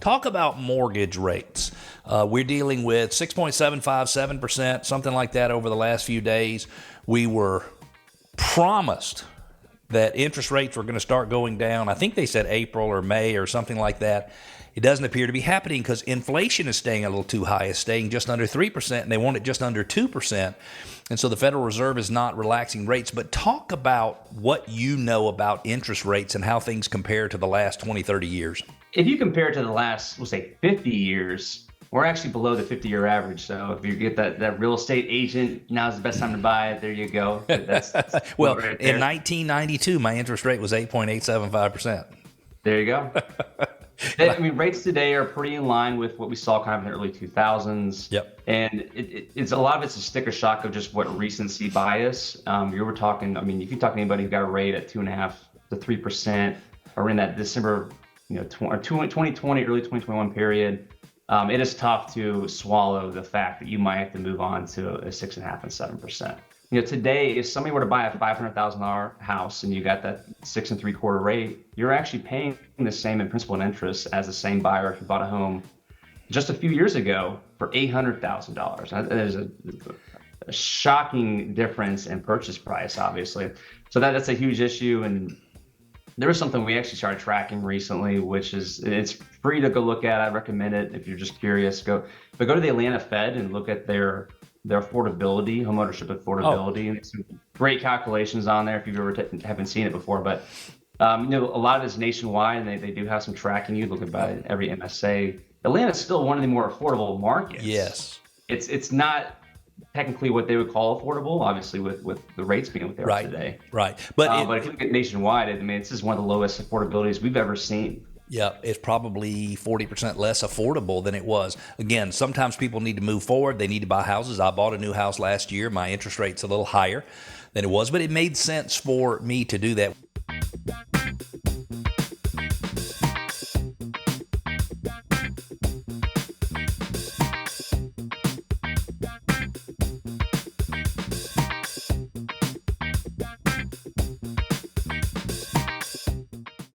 Talk about mortgage rates. We're dealing with 6.75, 7%, something like that over the last few days. We were promised that interest rates were going to start going down. I think they said April or May or something like that. It doesn't appear to be happening because inflation is staying a little too high. It's staying just under 3%, and they want it just under 2%. And so the Federal Reserve is not relaxing rates. But talk about what you know about interest rates and how things compare to the last 20, 30 years. If you compare it to the last, we'll say 50 years, we're actually below the 50-year average. So if you get that real estate agent, now's the best time to buy it. There you go. That's well, right in 1992, my interest rate was 8.875%. There you go. I mean, rates today are pretty in line with what we saw kind of in the early 2000s. Yep. And it's a lot of it's a sticker shock of just what recency bias. You were talking, I mean, if you talk to anybody who got a rate at 2.5% to 3% or in that December, 2020, early 2021 period, it is tough to swallow the fact that you might have to move on to a 6.5% and 7%. Today, if somebody were to buy a $500,000 house and you got that 6.75% rate, you're actually paying the same in principal and interest as the same buyer if you bought a home just a few years ago for $800,000. That is a shocking difference in purchase price, obviously. So that's a huge issue. And there was something we actually started tracking recently, which is, it's free to go look at. I recommend it if you're just curious. Go to the Atlanta Fed and look at their affordability, homeownership affordability, and some great calculations on there if you've ever haven't seen it before. But a lot of it's nationwide, and they do have some tracking. You look at every MSA. Atlanta's still one of the more affordable markets. Yes, it's not technically what they would call affordable, obviously with the rates being what they are today. Right, but if you look at nationwide, I mean, this is one of the lowest affordabilities we've ever seen. Yeah, it's probably 40% less affordable than it was. Again, sometimes people need to move forward. They need to buy houses. I bought a new house last year. My interest rate's a little higher than it was, but it made sense for me to do that.